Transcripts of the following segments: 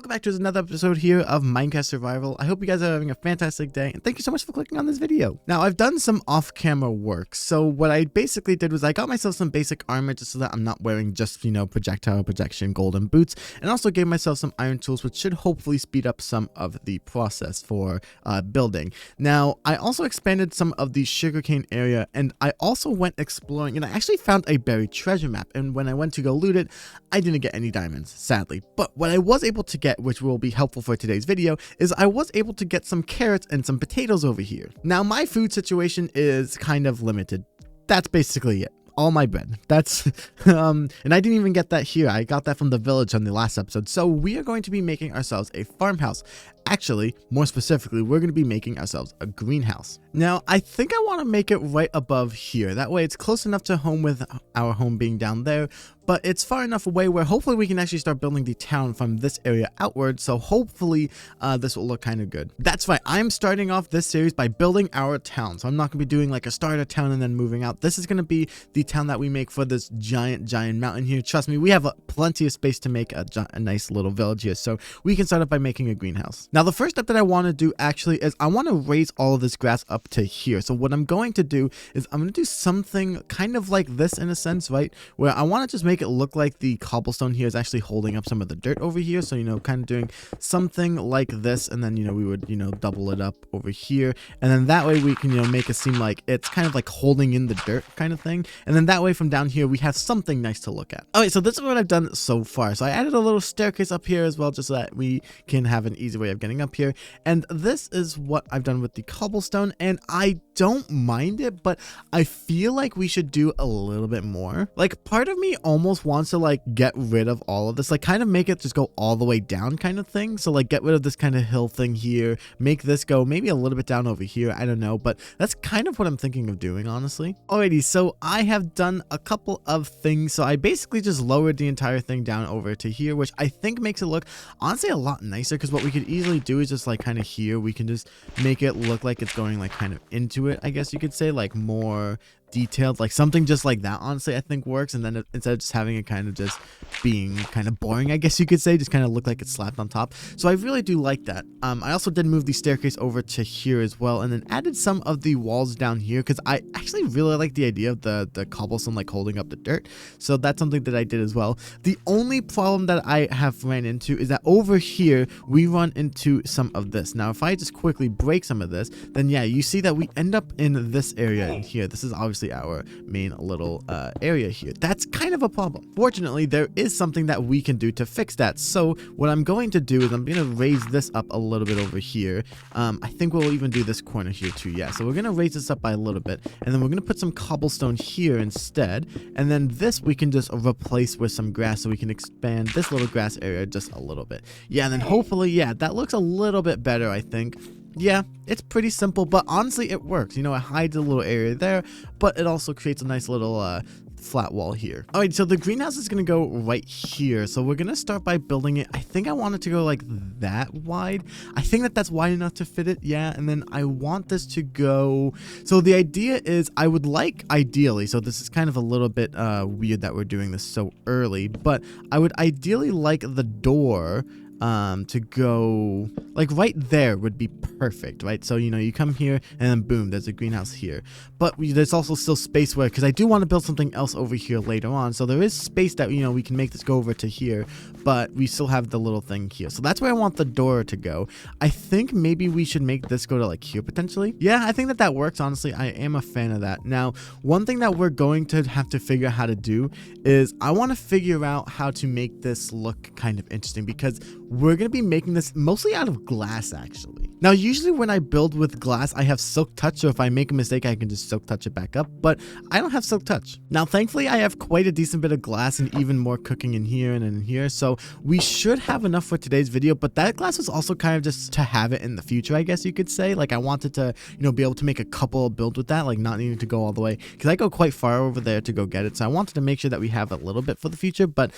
Welcome back to another episode here of Minecraft Survival. I hope you guys are having a fantastic day, and thank you so much for clicking on this video. Now, I've done some off-camera work, so what I basically did was I got myself some basic armor just so that I'm not wearing just, projectile protection golden boots, and also gave myself some iron tools, which should hopefully speed up some of the process for building. Now, I also expanded some of the sugarcane area, and I also went exploring, and I actually found a buried treasure map, and when I went to go loot it, I didn't get any diamonds, sadly. But what I was able to get, which will be helpful for today's video, is I was able to get some carrots and some potatoes over here. Now, my food situation is kind of limited. That's basically it. All my bread. That's and I didn't even get that here. I got that from the village on the last episode. So we are going to be making ourselves a farmhouse. Actually, more specifically, we're going to be making ourselves a greenhouse. Now, I think I want to make it right above here. That way it's close enough to home with our home being down there, but it's far enough away where hopefully we can actually start building the town from this area outward. So hopefully this will look kind of good. That's right. I'm starting off this series by building our town. So I'm not going to be doing like a starter town and then moving out. This is going to be the town that we make for this giant mountain here. Trust me, we have plenty of space to make a nice little village here. So we can start up by making a greenhouse. Now, the first step that I want to do actually is I want to raise all of this grass up to here. So what I'm going to do is I'm going to do something kind of like this in a sense, right? Where I want to just make it look like the cobblestone here is actually holding up some of the dirt over here. So, kind of doing something like this. And then, we would, double it up over here. And then that way we can, make it seem like it's kind of like holding in the dirt kind of thing. And then that way from down here, we have something nice to look at. All right, so this is what I've done so far. So I added a little staircase up here as well, just so that we can have an easy way of getting up here. And this is what I've done with the cobblestone. And I don't mind it, but I feel like we should do a little bit more. Like, part of me almost wants to like get rid of all of this, like kind of make it just go all the way down kind of thing. So like get rid of this kind of hill thing here, make this go maybe a little bit down over here. I don't know, but that's kind of what I'm thinking of doing, honestly. Alrighty, so I have done a couple of things. So I basically just lowered the entire thing down over to here, which I think makes it look honestly a lot nicer, because what we could easily do is just like kind of here, we can just make it look like it's going like kind of into it, I guess you could say, like more detailed, like something just like that, honestly, I think works. And then instead of just having it kind of just being kind of boring, I guess you could say, just kind of look like it's slapped on top. So I really do like that. I also did move the staircase over to here as well, and then added some of the walls down here, because I actually really like the idea of the cobblestone like holding up the dirt. So that's something that I did as well. The only problem that I have ran into is that over here we run into some of this. Now if I just quickly break some of this, then yeah, you see that we end up in this area in here. This is obviously our main little area here. That's kind of a problem. Fortunately, there is something that we can do to fix that. So what I'm going to do is I'm going to raise this up a little bit over here. I think we'll even do this corner here too. Yeah, so we're going to raise this up by a little bit, and then we're going to put some cobblestone here instead, and then this we can just replace with some grass, so we can expand this little grass area just a little bit. Yeah, and then hopefully, yeah, that looks a little bit better, I think. Yeah, it's pretty simple, but honestly, it works. It hides a little area there, but it also creates a nice little flat wall here. All right, so the greenhouse is going to go right here. So we're going to start by building it. I think I want it to go like that wide. I think that that's wide enough to fit it. Yeah, and then I want this to go. So the idea is I would like ideally, so this is kind of a little bit weird that we're doing this so early, but I would ideally like the door to go like right there would be perfect, right? So you come here and then boom, there's a greenhouse here, but there's also still space where, because I do want to build something else over here later on, so there is space that we can make this go over to here, but we still have the little thing here. So that's where I want the door to go. I think maybe we should make this go to like here potentially. Yeah, I think that works. Honestly, I am a fan of that. Now, one thing that we're going to have to figure out how to do is I want to figure out how to make this look kind of interesting, because we're going to be making this mostly out of glass, actually. Now, usually when I build with glass, I have silk touch, so if I make a mistake, I can just silk touch it back up, but I don't have silk touch. Now, thankfully, I have quite a decent bit of glass and even more cooking in here and in here, so we should have enough for today's video, but that glass was also kind of just to have it in the future, I guess you could say. Like, I wanted to, be able to make a couple of builds with that, like not needing to go all the way, because I go quite far over there to go get it, so I wanted to make sure that we have a little bit for the future, but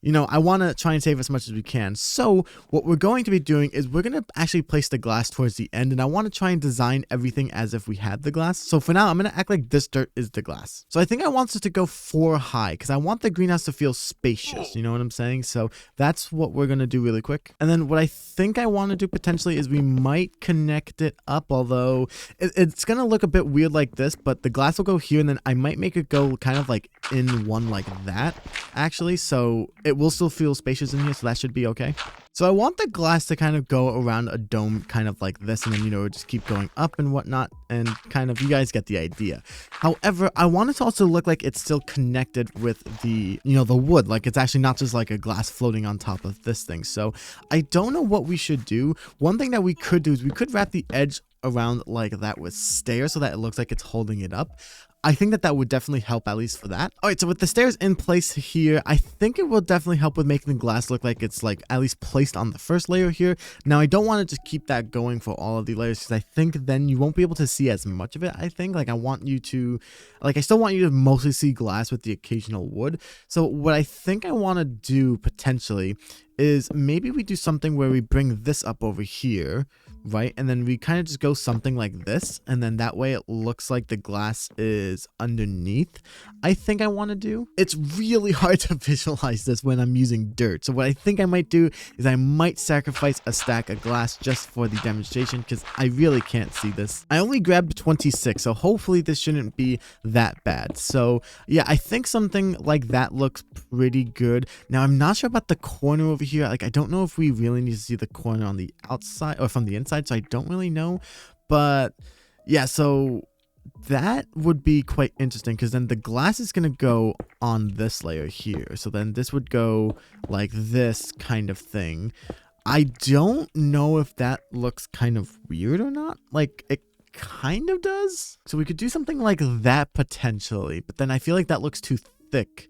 you know, I want to try and save as much as we can. So what we're going to be doing is we're going to actually place the glass towards the end, and I want to try and design everything as if we had the glass. So for now, I'm going to act like this dirt is the glass. So I think I want us to go 4 high because I want the greenhouse to feel spacious. You know what I'm saying? So that's what we're going to do really quick. And then what I think I want to do potentially is we might connect it up, although it's going to look a bit weird like this, but the glass will go here, and then I might make it go kind of like in one like that, actually. So it will still feel spacious in here, so that should be okay. So I want the glass to kind of go around a dome kind of like this, and then, you know, just keep going up and whatnot, and kind of, you guys get the idea. However, I want it to also look like it's still connected with the, you know, the wood, like it's actually not just like a glass floating on top of this thing. So I don't know what we should do. One thing that we could do is we could wrap the edge around like that with stairs so that it looks like it's holding it up. I think that would definitely help, at least for that. All right, so with the stairs in place here, I think it will definitely help with making the glass look like it's like at least placed on the first layer here. Now, I don't want to just keep that going for all of the layers because I think then you won't be able to see as much of it. I think like I want you to, like I still want you to mostly see glass with the occasional wood. So what I think I want to do potentially is maybe we do something where we bring this up over here, right? And then we kind of just go something like this, and then that way it looks like the glass is underneath. I think I want to do. It's really hard to visualize this when I'm using dirt. So what I think I might do is I might sacrifice a stack of glass just for the demonstration because I really can't see this. I only grabbed 26, so hopefully this shouldn't be that bad. So yeah, I think something like that looks pretty good. Now I'm not sure about the corner over here. Like I don't know if we really need to see the corner on the outside or from the inside, so I don't really know. But yeah, so that would be quite interesting because then the glass is going to go on this layer here. So then this would go like this kind of thing. I don't know if that looks kind of weird or not. Like it kind of does. So we could do something like that potentially, but then I feel like that looks too thick.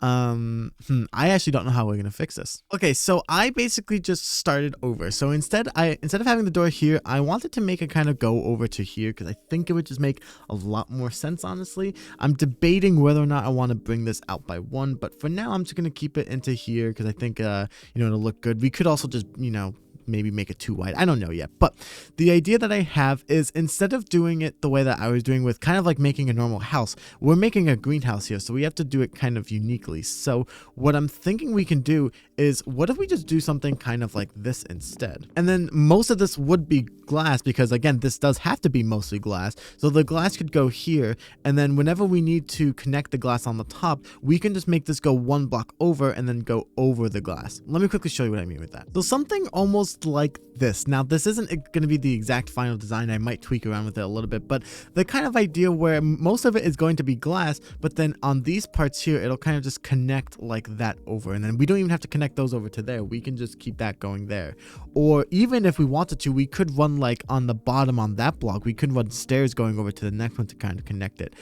I actually don't know how we're gonna fix this. Okay, so I basically just started over. So instead of having the door here, I wanted to make it kind of go over to here because I think it would just make a lot more sense, honestly. I'm debating whether or not I want to bring this out by 1, but for now I'm just gonna keep it into here because I think you know, it'll look good. We could also just, you know, maybe make it too wide. I don't know yet, but the idea that I have is instead of doing it the way that I was doing with kind of like making a normal house, we're making a greenhouse here, so we have to do it kind of uniquely. So what I'm thinking we can do is, what if we just do something kind of like this instead? And then most of this would be glass because again, this does have to be mostly glass. So the glass could go here, and then whenever we need to connect the glass on the top, we can just make this go 1 block over and then go over the glass. Let me quickly show you what I mean with that. So something almost like this. Now this isn't going to be the exact final design. I might tweak around with it a little bit, but the kind of idea where most of it is going to be glass, but then on these parts here, it'll kind of just connect like that over, and then we don't even have to connect those over to there. We can just keep that going there. Or even if we wanted to, we could run like on the bottom on that block, we could run stairs going over to the next one to kind of connect it.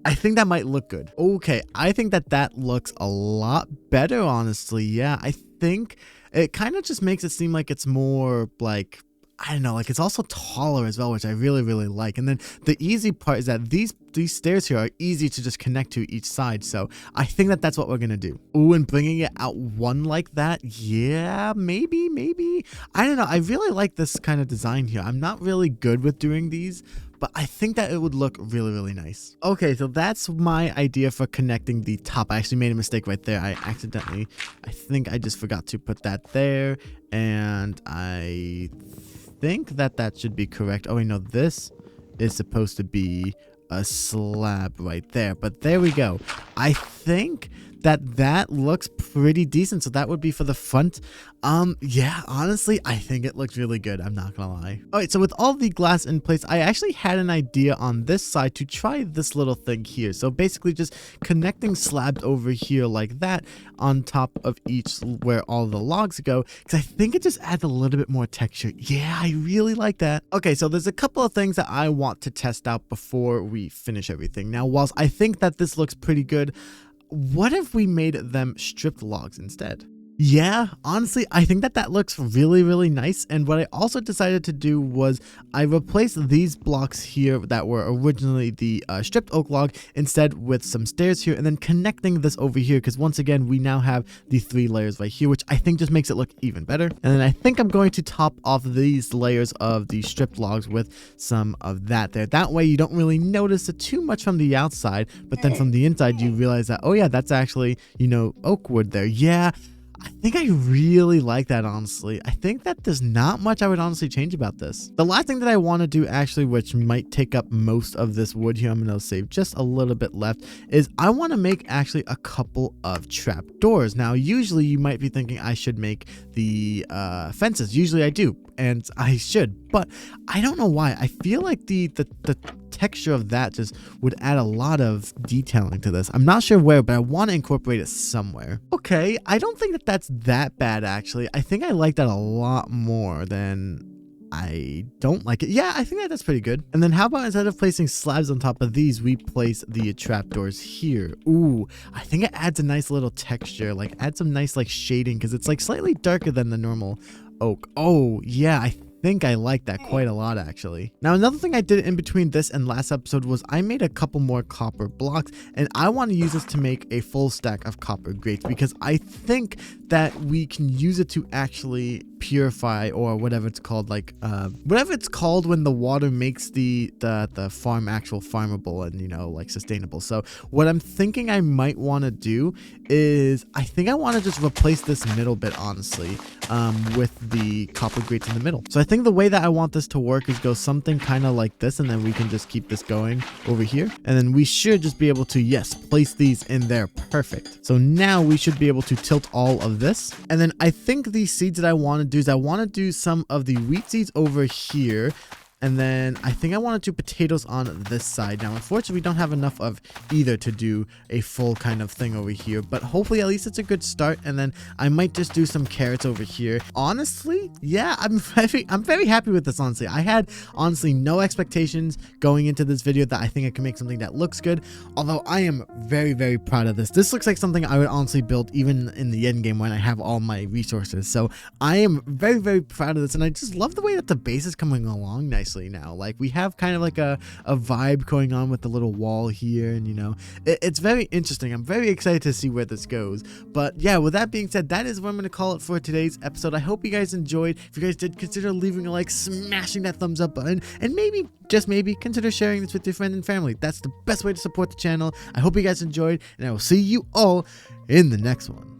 I think that might look good. Okay, I think that looks a lot better, honestly. Yeah, I think it kind of just makes it seem like it's more like, I don't know, like it's also taller as well, which I really, really like. And then the easy part is that these stairs here are easy to just connect to each side. So I think that's what we're going to do. Ooh, and bringing it out 1 like that. Yeah, maybe. I don't know. I really like this kind of design here. I'm not really good with doing these, but I think that it would look really, really nice. Okay, so that's my idea for connecting the top. I actually made a mistake right there. I think I just forgot to put that there, and I think that should be correct. Oh wait, no, this is supposed to be a slab right there, but there we go. I think that looks pretty decent. So that would be for the front. Yeah, honestly, I think it looks really good. I'm not gonna lie. All right, so with all the glass in place, I actually had an idea on this side to try this little thing here. So basically just connecting slabs over here like that on top of each where all the logs go, because I think it just adds a little bit more texture. Yeah, I really like that. Okay, so there's a couple of things that I want to test out before we finish everything. Now, whilst I think that this looks pretty good, what if we made them stripped logs instead? Yeah, honestly, I think that that looks really, really nice. And what I also decided to do was I replaced these blocks here that were originally the stripped oak log instead with some stairs here, and then connecting this over here because once again, we now have the 3 layers right here, which I think just makes it look even better. And then I think I'm going to top off these layers of the stripped logs with some of that there. That way you don't really notice it too much from the outside, but then from the inside you realize that, oh yeah, that's actually, you know, oak wood there. Yeah. I think I really like that, honestly. I think that there's not much I would honestly change about this. The last thing that I want to do actually, which might take up most of this wood here, I'm going to save just a little bit left, is I want to make actually a couple of trap doors. Now, usually you might be thinking I should make the fences. Usually I do, and I should, but I don't know why. I feel like the texture of that just would add a lot of detailing to this. I'm not sure where, but I want to incorporate it somewhere. Okay, I don't think that that's that bad, actually. I think I like that a lot more than I don't like it. Yeah, I think that's pretty good. And then how about instead of placing slabs on top of these, we place the trapdoors here. Ooh, I think it adds a nice little texture, like adds some nice like shading because it's like slightly darker than the normal oak. Oh, yeah, I think I like that quite a lot, actually. Now, another thing I did in between this and last episode was I made a couple more copper blocks, and I want to use this to make a full stack of copper grates because I think that we can use it to actually purify, or whatever it's called, like whatever it's called when the water makes the farm actual farmable and, you know, like sustainable. So what I'm thinking I might want to do is I think I want to just replace this middle bit, honestly, with the copper grates in the middle. So I think the way that I want this to work is go something kind of like this, and then we can just keep this going over here, and then we should just be able to, yes, place these in there. Perfect. So now we should be able to tilt all of this, and then I think the seeds that I want to do is I want to do some of the wheat seeds over here. And then I think I want to do potatoes on this side. Now, unfortunately, we don't have enough of either to do a full kind of thing over here, but hopefully at least it's a good start. And then I might just do some carrots over here. Honestly, yeah, I'm very happy with this, honestly. I had honestly no expectations going into this video that I think I can make something that looks good, although I am very, very proud of this. This looks like something I would honestly build even in the end game when I have all my resources. So I am very, very proud of this, and I just love the way that the base is coming along nicely now. Like, we have kind of like a vibe going on with the little wall here, and you know, it's very interesting. I'm very excited to see where this goes. But yeah, with that being said, that is what I'm going to call it for today's episode. I hope you guys enjoyed. If you guys did, consider leaving a like, smashing that thumbs up button, and maybe, just maybe, consider sharing this with your friends and family. That's the best way to support the channel. I hope you guys enjoyed, and I will see you all in the next one.